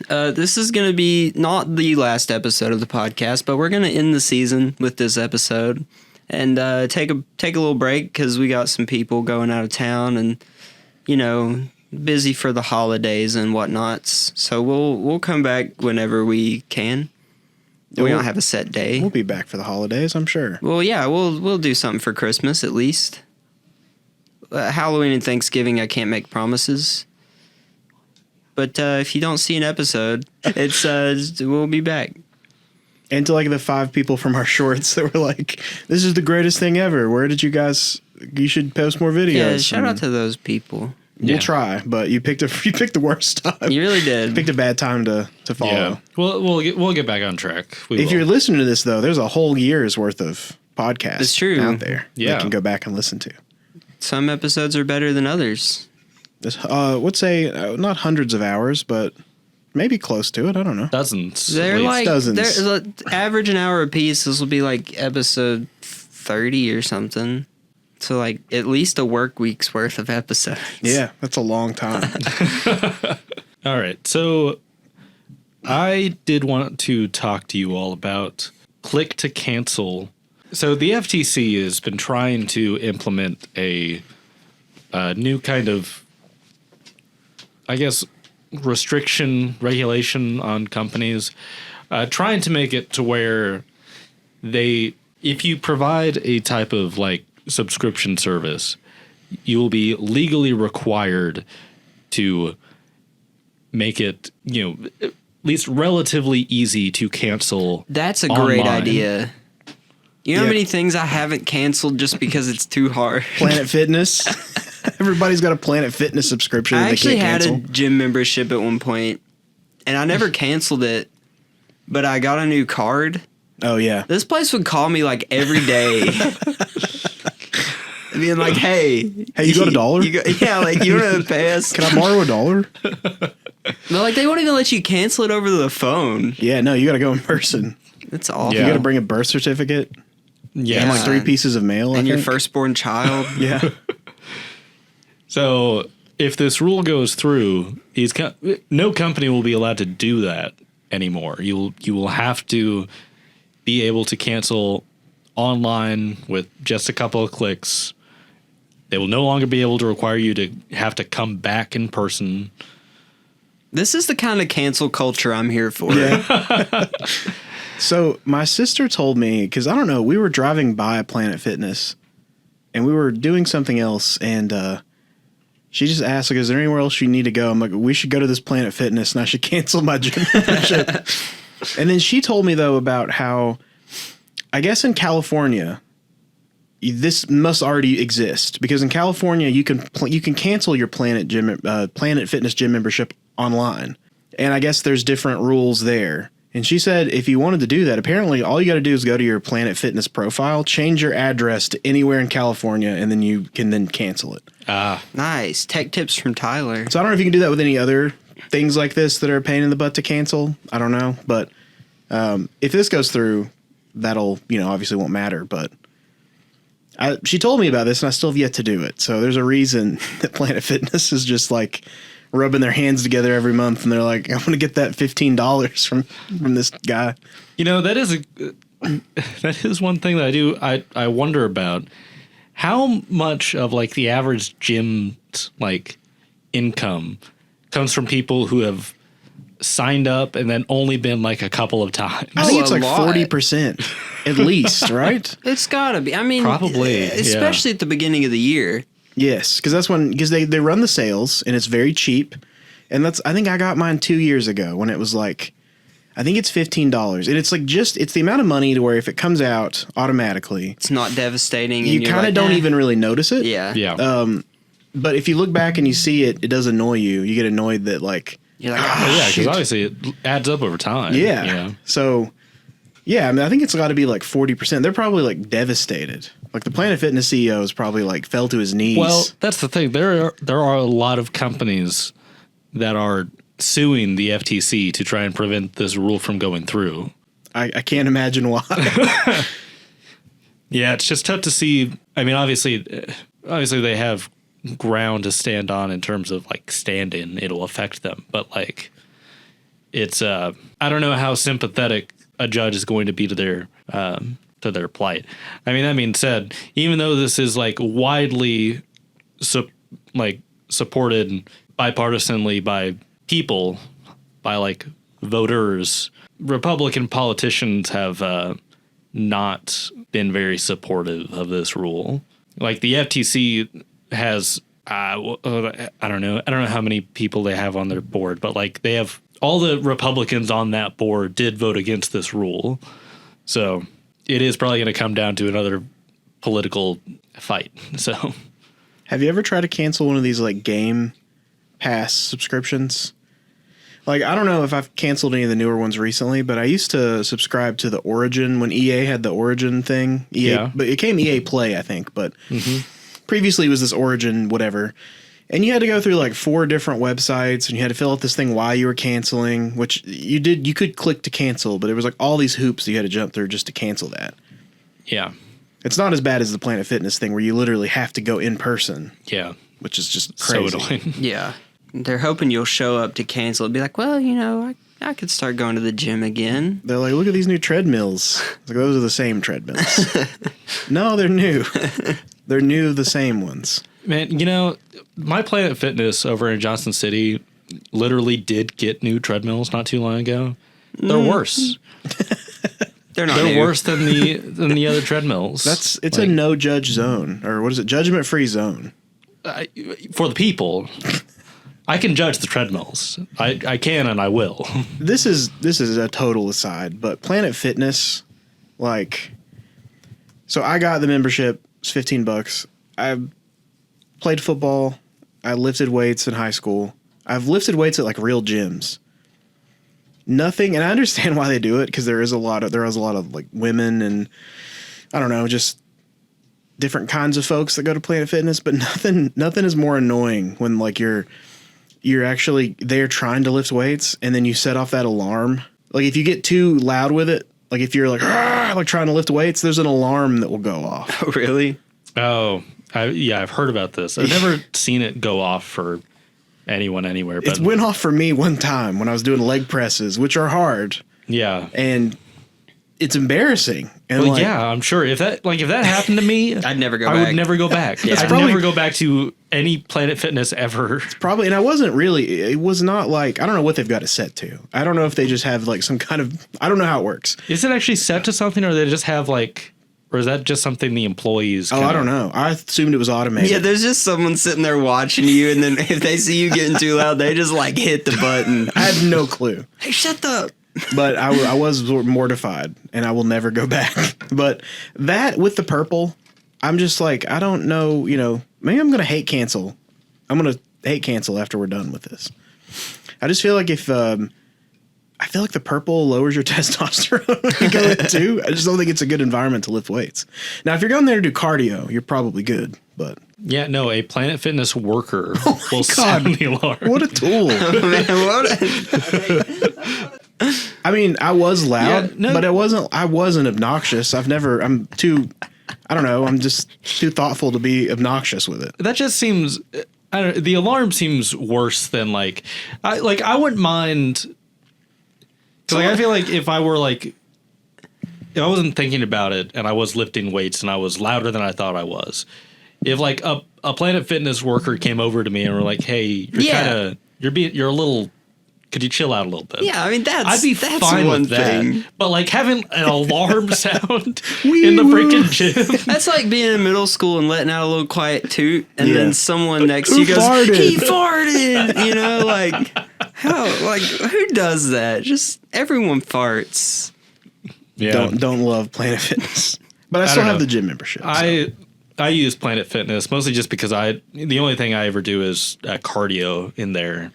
This is going to be not the last episode of the podcast, but we're going to end the season with this episode and take a little break because we got some people going out of town and busy for the holidays and whatnots. So we'll come back whenever we can. We don't have a set day. We'll be back for the holidays, I'm sure. Well, yeah, we'll do something for Christmas at least. Halloween and Thanksgiving, I can't make promises. But if you don't see an episode, it's we'll be back. And to like the 5 people from our shorts that were like, "This is the greatest thing ever. Where did you guys? You should post more videos." Yeah, shout out And to those people. We'll Yeah. try, but you picked the worst time. You really did. picked a bad time to follow. Yeah. We'll get back on track. We If will. you're listening to this though, there's a whole year's worth of podcasts It's true. out there. Yeah. You can go back and listen to. Some episodes are better than others. Would say not hundreds of hours, but maybe close to it. I don't know. dozens. at They're least. like dozens. they're average an hour a piece. This will be like episode 30 or something. So like at least a work week's worth of episodes. Yeah, that's a long time. All right. So I did want to talk to you all about click to cancel. So the FTC has been trying to implement a new kind of, I guess, regulation on companies, trying to make it to where if you provide a type of like subscription service, you will be legally required to make it, at least relatively easy to cancel. That's a great online. idea. You know how Yeah. many things I haven't canceled just because it's too hard? Planet Fitness. Everybody's got a Planet Fitness subscription. I that they actually can't had cancel. a gym membership at one point, and I never canceled it, but I got a new card. Oh yeah. This place would call me like every day. Being like, hey. Hey, you got $1? Yeah, like, you want to pay us? Can I borrow $1? But like, they won't even let you cancel it over the phone. Yeah, no, you got to go in person. It's awful. You got to bring a birth certificate Yeah. and like 3 pieces of mail. And I your think. firstborn child. Yeah. So if this rule goes through, no company will be allowed to do that anymore. You will have to be able to cancel online with just a couple of clicks. They will no longer be able to require you to have to come back in person. This is the kind of cancel culture I'm here for. Yeah. So my sister told me, because I don't know, we were driving by Planet Fitness and we were doing something else, and she just asked, like, is there anywhere else you need to go? I'm like, we should go to this Planet Fitness and I should cancel my gym membership. And then she told me, though, about how, I guess in California, this must already exist, because in California you can cancel your Planet Fitness gym membership online, and I guess there's different rules there. And she said if you wanted to do that, apparently all you got to do is go to your Planet Fitness profile, change your address to anywhere in California, and then you can then cancel it. Nice. Tech tips from Tyler. So I don't know if you can do that with any other things like this that are a pain in the butt to cancel. I don't know, but if this goes through, that'll obviously won't matter, but. She told me about this, and I still have yet to do it. So there's a reason that Planet Fitness is just like rubbing their hands together every month, and they're like, "I'm going to get that $15 from this guy." That is one thing that I wonder about. How much of like the average gym's like income comes from people who have signed up and then only been like a couple of times? I think it's a like lot. 40% at least, right? It's gotta be. I mean, Probably, especially at the beginning of the year. Yes, because they run the sales and it's very cheap, and I think I got mine 2 years ago when it was like, I think it's $15, and it's like it's the amount of money to where if it comes out automatically, It's not devastating. you kind of don't even really notice it. Yeah. Yeah. But if you look back and you see it, it does annoy you. You get annoyed that like. You're like, Yeah, because shit. obviously it adds up over time. Yeah. You know? So, yeah, I mean, I think it's got to be like 40%. They're probably like devastated. Like the Planet Fitness CEO is probably like fell to his knees. Well, that's the thing. There are a lot of companies that are suing the FTC to try and prevent this rule from going through. I can't imagine why. Yeah, it's just tough to see. I mean, obviously they have ground to stand on in terms of like stand-in. It'll affect them, but like it's I don't know how sympathetic a judge is going to be to their plight. I mean, that being said, even though this is like widely supported bipartisanly by people, by like voters, Republican politicians have not been very supportive of this rule. Like the FTC has I don't know how many people they have on their board, but like they have all the Republicans on that board did vote against this rule. So it is probably going to come down to another political fight. So Have you ever tried to cancel one of these like Game Pass subscriptions? Like, I don't know if I've canceled any of the newer ones recently, but I used to subscribe to the Origin when EA had the Origin thing. EA, Yeah. But it came EA Play, I think. But previously it was this Origin whatever. And you had to go through like 4 different websites, and you had to fill out this thing while you were canceling, which you did. You could click to cancel, but it was like all these hoops that you had to jump through just to cancel that. yeah, It's not as bad as the Planet Fitness thing where you literally have to go in person, yeah, which is just so crazy. annoying. yeah. They're hoping you'll show up to cancel. It'd be like, well, I could start going to the gym again. They're like, look at these new treadmills. It's like, those are the same treadmills. No, they're new. They're new, the same ones. Man, my Planet Fitness over in Johnson City literally did get new treadmills not too long ago. They're worse. They're not. They're new. worse than the other treadmills. It's a no judge zone, or what is it? Judgment free zone. For the people. I can judge the treadmills. I can and I will. This is a total aside, but Planet Fitness, like, so I got the membership. It's $15. I played football. I lifted weights in high school. I've lifted weights at like real gyms. Nothing, and I understand why they do it, because there is a lot of like women and I don't know, just different kinds of folks that go to Planet Fitness, but nothing is more annoying when like you're actually there trying to lift weights and then you set off that alarm. Like if you get too loud with it, Like if you're like trying to lift weights, there's an alarm that will go off. Oh, really? Oh, I've heard about this. I've never seen it go off for anyone anywhere. But It went off for me one time when I was doing leg presses, which are hard, yeah. and it's embarrassing. And Well, yeah, I'm sure if that happened to me, I'd never go I back. would never go back. Yeah. I'd probably- never go back to any Planet Fitness ever. probably, and I wasn't really. It was not like I don't know what they've got it set to. I don't know if they just have like some kind of. I don't know how it works. Is it actually set to something, or they just have like, or is that just something the employees? Oh, I don't know. I assumed it was automated. Yeah, there's just someone sitting there watching you, and then if they see you getting too loud, they just like hit the button. I had no clue. Hey, shut up. But I was mortified, and I will never go back. But that with the purple, I'm just like, I don't know, maybe I'm going to hate cancel. I'm going to hate cancel after we're done with this. I just feel like I feel like the purple lowers your testosterone when you go in too. I just don't think it's a good environment to lift weights. Now, if you're going there to do cardio, you're probably good, but. Yeah, no, a Planet Fitness worker will God. sound the alarm. What a tool. Man, what? I mean, I was loud, Yeah, no. but I wasn't obnoxious. I'm just too thoughtful to be obnoxious with it. That just seems. The alarm seems worse than I wouldn't mind. I feel like if I wasn't thinking about it and I was lifting weights and I was louder than I thought I was, if like a Planet Fitness worker came over to me and were like, "Hey, you're a little. Could you chill out a little bit?" Yeah, I mean that's I'd be fine one with that. thing. But like having an alarm sound in the freaking gym. That's like being in middle school and letting out a little quiet toot, and Yeah. then someone next to Who you goes, farted? "He farted!" Like how? Like who does that? Just everyone farts. Yeah. Don't love Planet Fitness, but I still don't have know. the gym membership. so. I use Planet Fitness mostly just because the only thing I ever do is cardio in there.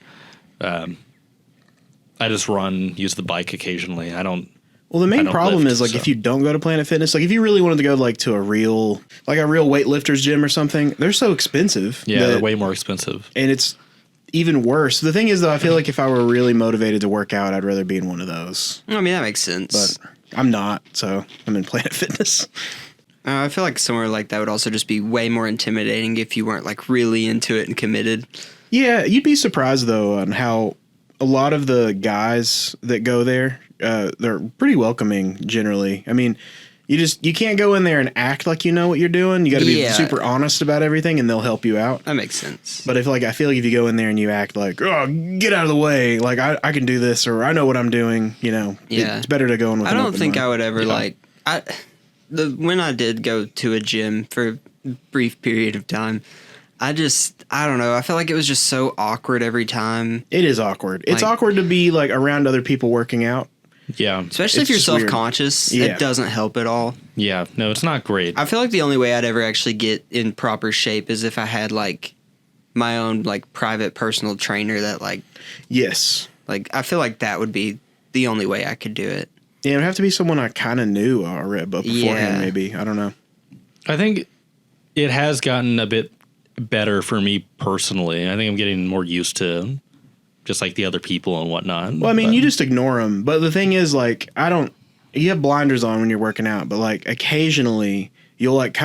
I just run, use the bike occasionally. I don't. Well, the I main don't problem lift, is like so. if you don't go to Planet Fitness, like if you really wanted to go like to a real weightlifter's gym or something, they're so expensive. Yeah, they're that- way more expensive. and it's even worse. The thing is though, I feel like if I were really motivated to work out, I'd rather be in one of those. I mean that makes sense. But I'm not, so I'm in Planet Fitness. I feel like somewhere like that would also just be way more intimidating if you weren't like really into it and committed. Yeah, you'd be surprised though on how a lot of the guys that go there, they're pretty welcoming generally. I mean, you can't go in there and act like you know what you're doing. You got to be Yeah. super honest about everything, and they'll help you out. That makes sense. But I feel like if you go in there and you act like, oh, get out of the way, like I can do this or I know what I'm doing, Yeah. it's better to go in with. I an don't open think mind. I would ever when I did go to a gym for a brief period of time, I don't know. I felt like it was just so awkward every time, It is awkward. It's Like- awkward to be like around other people working out. Yeah. especially It's if you're just weird. self-conscious. Yeah. It doesn't help at all. Yeah. No, it's not great. I feel like the only way I'd ever actually get in proper shape is if I had like my own like private personal trainer that Yes. I feel like that would be the only way I could do it. Yeah, it would have to be someone I kind of knew already, but beforehand, Yeah. maybe. I don't know. I think it has gotten a bit better for me personally. I think I'm getting more used to just like the other people and whatnot. Well, I mean, But- you just ignore them. But the thing is, like, you have blinders on when you're working out, but like occasionally you'll like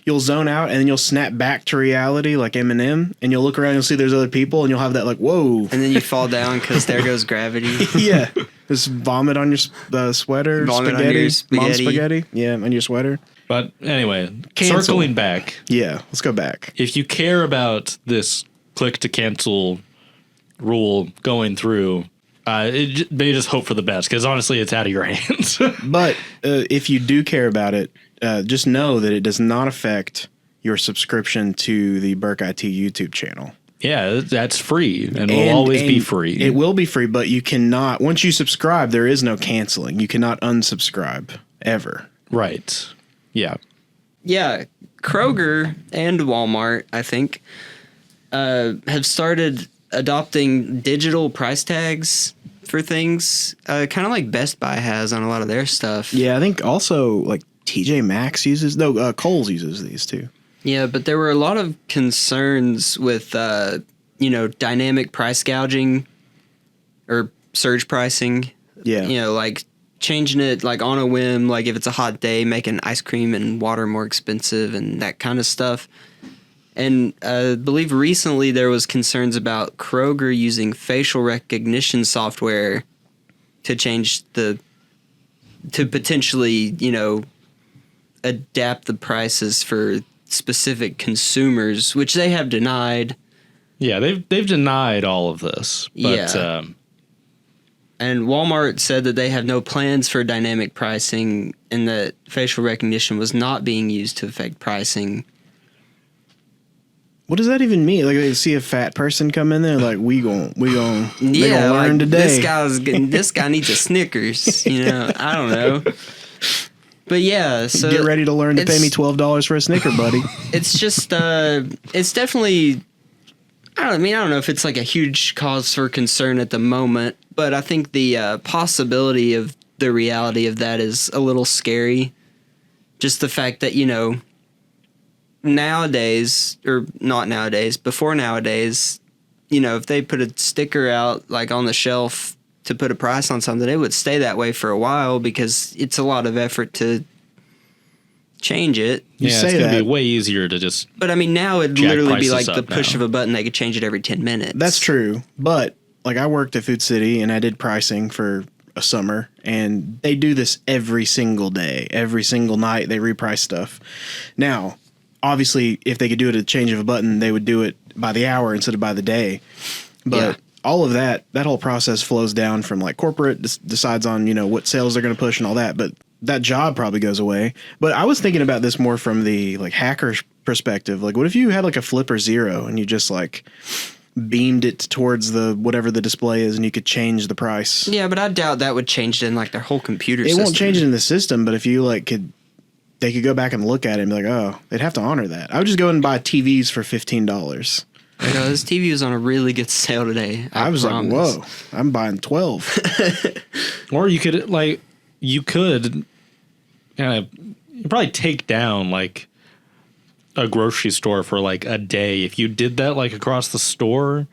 you'll zone out and then you'll snap back to reality like Eminem and you'll look around and you'll see there's other people and you'll have that like, whoa. And then you fall down because there goes gravity. Yeah. Just vomit on your sweater. Vomit on spaghetti. your spaghetti. Mom's spaghetti. Yeah, on your sweater. But anyway, Cancel. circling back, Yeah, let's go back. if you care about this click to cancel rule going through, maybe just hope for the best because honestly, it's out of your hands. But if you do care about it, just know that it does not affect your subscription to the Burk IT YouTube channel. Yeah, that's free and will always be free. It will be free, but you cannot, once you subscribe, there is no canceling. You cannot unsubscribe ever. Right. Yeah. Yeah, Kroger and Walmart, I think, have started adopting digital price tags for things, kind of like Best Buy has on a lot of their stuff. Yeah, I think also like TJ Maxx Kohl's uses these too. Yeah, but there were a lot of concerns with, dynamic price gouging or surge pricing. Yeah. Like changing it like on a whim, like if it's a hot day, making ice cream and water more expensive and that kind of stuff. And I believe recently there was concerns about Kroger using facial recognition software to potentially, adapt the prices for specific consumers, which they have denied. Yeah, they've denied all of this. But, yeah. And Walmart said that they have no plans for dynamic pricing and that facial recognition was not being used to affect pricing. What does that even mean? Like they see a fat person come in there, like we gon' Yeah, learn like, today. This guy needs a Snickers. I don't know. But yeah, so get ready to learn to pay me $12 for a Snicker, buddy. It's just it's definitely. I don't know if it's like a huge cause for concern at the moment, but I think the possibility of the reality of that is a little scary. Just the fact that nowadays, or not nowadays, before nowadays, if they put a sticker out like on the shelf to put a price on something, it would stay that way for a while because it's a lot of effort to change it. It's going to be way easier to just. But I mean, now it'd literally be like prices the push now. of a button. They could change it every 10 minutes. That's true. But like I worked at Food City and I did pricing for a summer, and they do this every single day, every single night. They reprice stuff. Now, obviously, if they could do it at a change of a button, they would do it by the hour instead of by the day. But all of that whole process flows down from like corporate decides on, what sales they're going to push and all that. But that job probably goes away. But I was thinking about this more from the like hacker perspective. Like, what if you had like a Flipper Zero and you just like beamed it towards the whatever the display is and you could change the price? Yeah, but I doubt that would change it in like their whole computer system. It won't change it in the system, but if you like they could go back and look at it and be like, oh, they'd have to honor that. I would just go and buy TVs for $15. This TV was on a really good sale today. I was like, whoa, I'm buying 12. Or you could kind of probably take down like a grocery store for like a day if you did that like across the store,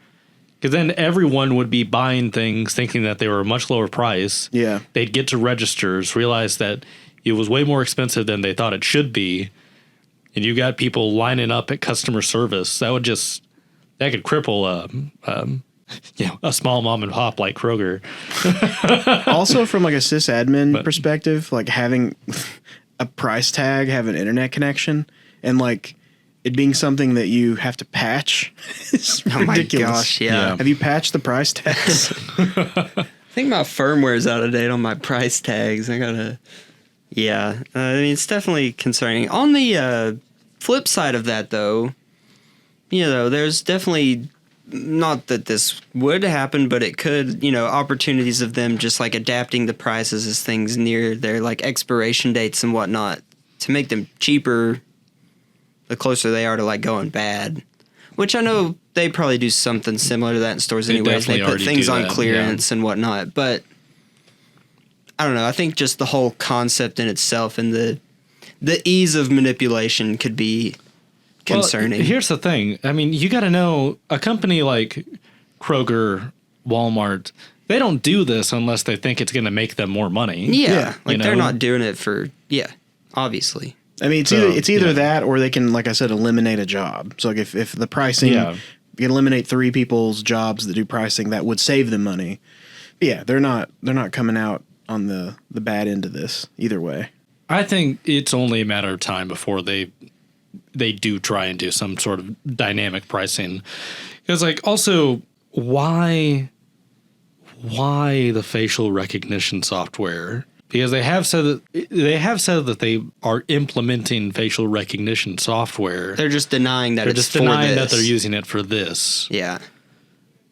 because then everyone would be buying things thinking that they were a much lower price. Yeah, they'd get to registers, realize that it was way more expensive than they thought it should be, and you got people lining up at customer service. That could cripple a small mom and pop like Kroger. Also, from like a sysadmin perspective, like having a price tag, have an internet connection, and like it being something that you have to patch is ridiculous. My gosh, yeah. Have you patched the price tags? I think my firmware's out of date on my price tags. I gotta. Yeah, I mean it's definitely concerning. On the flip side of that, though, there's definitely. Not that this would happen, but it could, opportunities of them just like adapting the prices as things near their like expiration dates and whatnot to make them cheaper the closer they are to like going bad. Which I know they probably do something similar to that in stores anyway. They put things on clearance and whatnot. But I don't know. I think just the whole concept in itself and the ease of manipulation could be concerning. Well, here's the thing. I mean, you got to know a company like Kroger, Walmart, they don't do this unless they think it's going to make them more money. Yeah. They're not doing it for, obviously. I mean, it's either that or they can, like I said, eliminate a job. So like if the pricing, you can eliminate 3 people's jobs that do pricing, that would save them money. But yeah, they're not coming out on the bad end of this either way. I think it's only a matter of time before they do try and do some sort of dynamic pricing. Because like also why the facial recognition software? Because they have said that they are implementing facial recognition software. They're just denying that that they're using it for this. Yeah.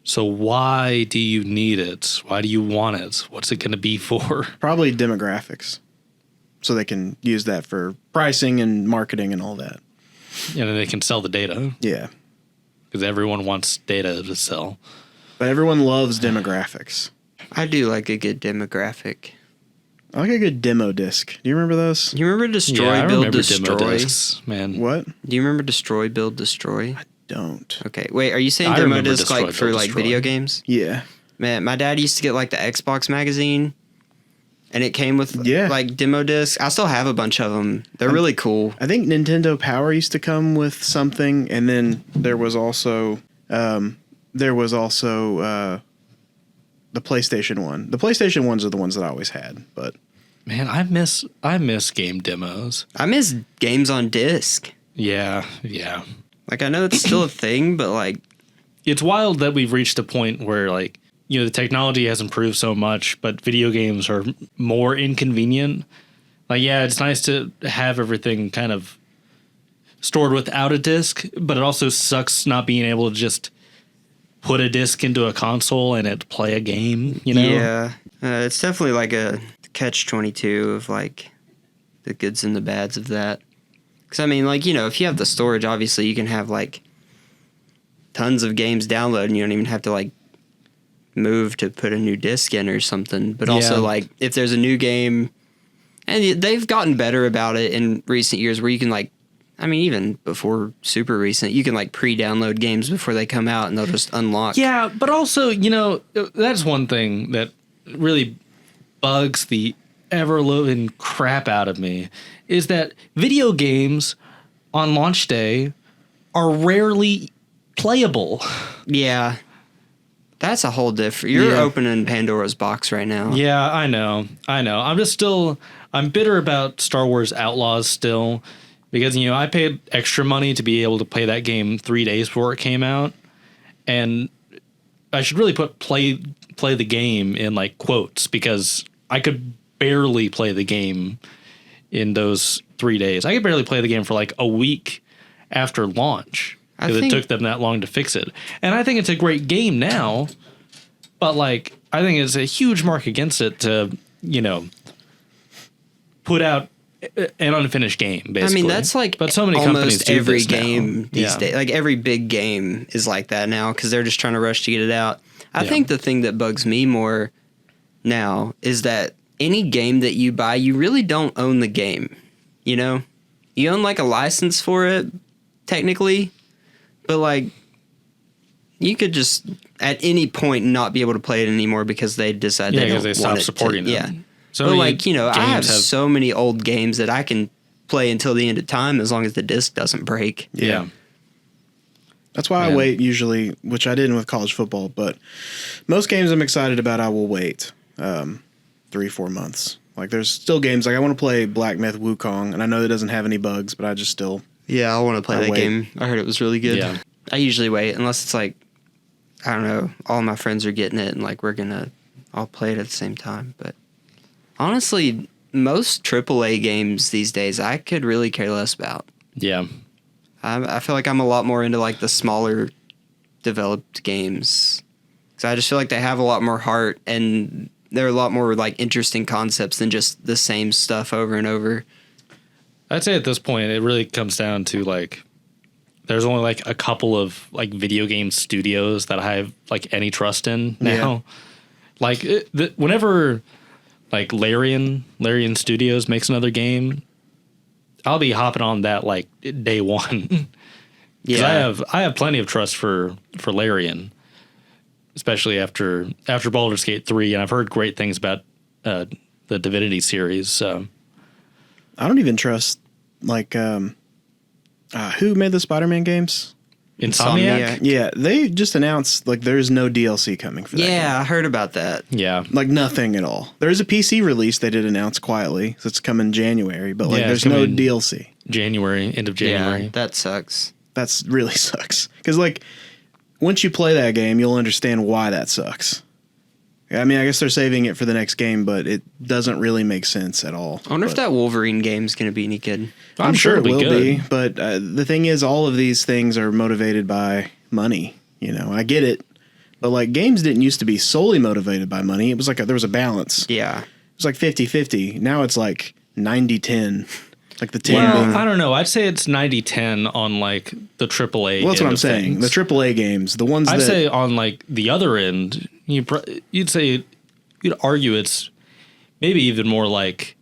So why do you need it? Why do you want it? What's it going to be for? Probably demographics. So they can use that for pricing and marketing and all that. And then they can sell the data. Yeah. Because everyone wants data to sell. But everyone loves demographics. I do like a good demographic. I like a good demo disc. Do you remember those? You remember Destroy, Build, Destroy? Demo discs, man. What? Do you remember Destroy, Build, Destroy? I don't. Okay, wait, are you saying demo disc like for like video games? Yeah. Man, my dad used to get like the Xbox magazine, and it came with Yeah. like demo discs. I still have a bunch of them. They're really cool. I think Nintendo Power used to come with something, and then there was also the PlayStation 1. The PlayStation 1s are the ones that I always had, but Man, I miss game demos. I miss games on disc. Yeah. Like I know it's still a thing, but like It's wild that we've reached a point where like, you know, the technology has improved so much, but video games are more inconvenient. Like, yeah, it's nice to have everything kind of stored without a disc, but it also sucks not being able to just put a disc into a console and it play a game, you know? yeah, it's definitely like a catch-22 of like the goods and the bads of that. Because I mean, like, you know, if you have the storage, obviously you can have like tons of games download, and you don't even have to like move to put a new disc in or something. But also, Yeah. like, if there's a new game, and they've gotten better about it in recent years, where you can like, I mean, even before super recent, you can like pre-download games before they come out, and they'll just unlock. Yeah, but also, you know, that's one thing that really bugs the ever-loving crap out of me is that video games on launch day are rarely playable. Yeah. That's a whole different. You're Yeah. opening Pandora's box right now. Yeah, I know. I'm bitter about Star Wars Outlaws still because, you know, I paid extra money to be able to play that game 3 days before it came out. And I should really put play the game in like quotes because I could barely play the game in those 3 days. I could barely play the game for like a week after launch because it took them that long to fix it. And I think it's a great game now, but like I think it's a huge mark against it to, you know, put out an unfinished game, basically. I mean, that's like but so many companies almost do every this now. game these Yeah. days. Like every big game is like that now because they're just trying to rush to get it out. I Yeah. think the thing that bugs me more now is that any game that you buy, you really don't own the game. You know, you own like a license for it, technically, but like you could just at any point not be able to play it anymore because they decide Yeah, they because don't they want stopped it supporting to, them. Yeah. So But many like, you know, I have games so many old games that I can play until the end of time as long as the disc doesn't break. Yeah. that's why I Yeah. wait usually, which I didn't with college football. But most games I'm excited about, I will wait 3-4 months. Like there's still games like I want to play Black Myth Wukong, and I know it doesn't have any bugs, but I just still Yeah, I want to play I that wait. game. I heard it was really good. Yeah. I usually wait unless it's like, I don't know, all my friends are getting it and like I'll play it at the same time. But honestly, most AAA games these days I could really care less about. Yeah. I feel like I'm a lot more into like the smaller developed games because I just feel like they have a lot more heart and they're a lot more like interesting concepts than just the same stuff over and over. I'd say at this point, it really comes down to like, there's only like a couple of like video game studios that I have like any trust in now. Like whenever like Larian Studios makes another game, I'll be hopping on that like day one. 'Cause I have plenty of trust for Larian, especially after Baldur's Gate 3, and I've heard great things about the Divinity series. So I don't even trust like who made the Spider-Man games? Insomniac? Yeah, they just announced like there's no DLC coming for that. Yeah, game. I heard about that. Yeah. Like nothing at all. There is a PC release they did announce quietly, so it's coming January, but like Yeah, it's there's no coming- DLC. End of January. Yeah, that sucks. That's really sucks. Because like once you play that game, you'll understand why that sucks. I mean, I guess they're saving it for the next game, but it doesn't really make sense at all. I wonder if But that Wolverine game's going to be any good. I'm sure it it'll will good. be, but the thing is, all of these things are motivated by money. You know, I get it, but like games didn't used to be solely motivated by money. It was like there was a balance. Yeah. It was like 50-50. Now it's like 90-10. Like the 10 Well, being. I don't know. I'd say it's 90-10 on like the AAA. Well, that's end what I'm of saying. things. The AAA games, the ones I'd that say on like the other end, you'd argue it's maybe even more like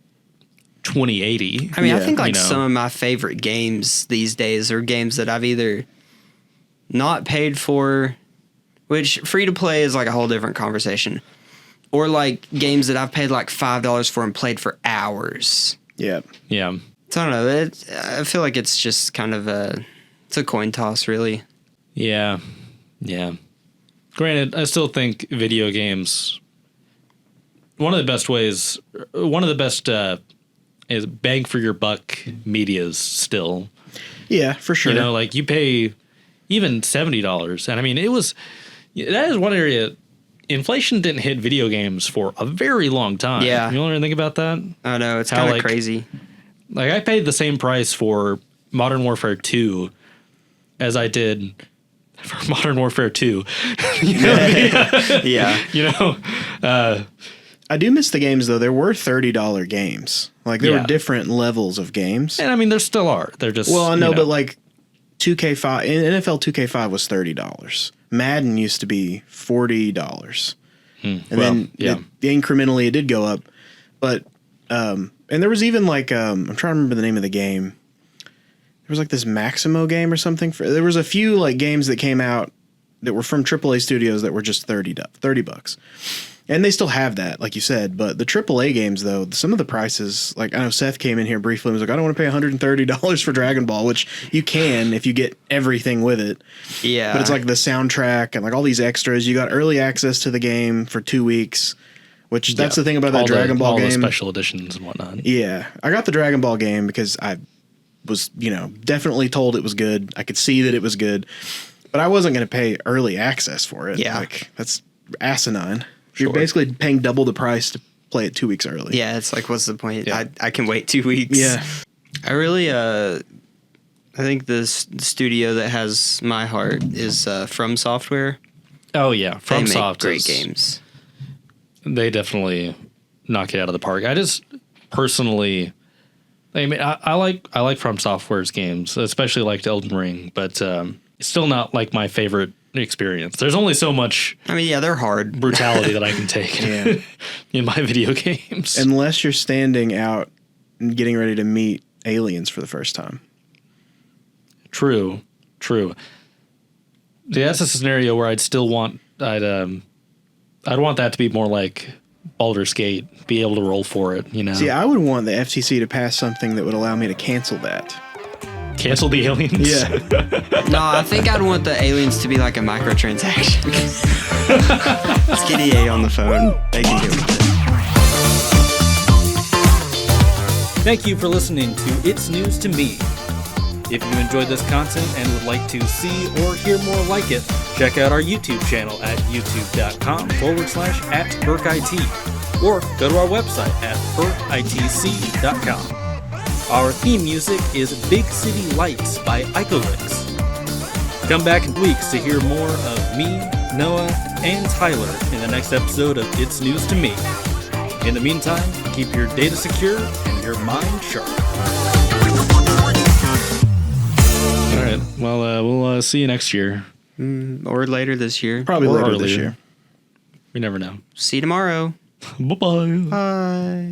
2080. I mean, I Yeah, think like you know. some of my favorite games these days are games that I've either not paid for, which free to play is like a whole different conversation. Or like games that I've paid like $5 for and played for hours. Yeah. Yeah. So I don't know. I feel like it's just kind of it's a coin toss, really. Yeah. Yeah. Granted, I still think video games, one of the best is bang for your buck medias still. Yeah, for sure. You know, like you pay even $70. And I mean, that is one area. Inflation didn't hit video games for a very long time. Yeah. You want to think about that? I know. It's How, kind of like, crazy. Like, I paid the same price for Modern Warfare 2 as I did for Modern Warfare 2. You know what I mean? Yeah. You know? I do miss the games, though. There were $30 games. Like, there Yeah. were different levels of games. And I mean, there still are. They're just. Well, I know, you but like 2K5, NFL 2K5 was $30. Madden used to be $40. And then incrementally it did go up. But, and there was even like, I'm trying to remember the name of the game. There was like this Maximo game or something. There was a few like games that came out that were from AAA studios that were just $30. And they still have that, like you said. But the AAA games, though, some of the prices, like I know Seth came in here briefly and was like, I don't want to pay $130 for Dragon Ball, which you can if you get everything with it. Yeah. But it's like the soundtrack and like all these extras. You got early access to the game for 2 weeks, which that's the thing about that Dragon Ball game. All the special editions and whatnot. Yeah. I got the Dragon Ball game because I was, definitely told it was good. I could see that it was good. But I wasn't going to pay early access for it. Yeah. Like, that's asinine. Sure. You're basically paying double the price to play it 2 weeks early. Yeah, it's like, what's the point? Yeah. I can wait 2 weeks. Yeah. I really, I think the studio that has my heart is From Software. Oh, yeah. They make FromSoft great is- games. They definitely knock it out of the park. I just personally, I mean, I like From Software's games, especially like Elden Ring, but it's still not like my favorite experience. There's only so much I mean, yeah, they're hard. brutality that I can take in my video games. Unless you're standing out and getting ready to meet aliens for the first time. True. Yeah, that's a scenario where I'd want that to be more like Baldur's Gate, be able to roll for it, you know. See, I would want the FTC to pass something that would allow me to cancel that. Cancel the aliens. Yeah. No, I think I'd want the aliens to be like a microtransaction. Skinny A on the phone. They can deal with it. Thank you for listening to It's News to Me. If you enjoyed this content and would like to see or hear more like it, check out our YouTube channel at youtube.com/@BurkIT or go to our website at burkitc.com. Our theme music is Big City Lights by Icolix. Come back in weeks to hear more of me, Noah, and Tyler in the next episode of It's News to Me. In the meantime, keep your data secure and your mind sharp. All right. Well, we'll see you next year. Or later this year. Probably Or later this earlier. year. We never know. See you tomorrow. Bye-bye. Bye.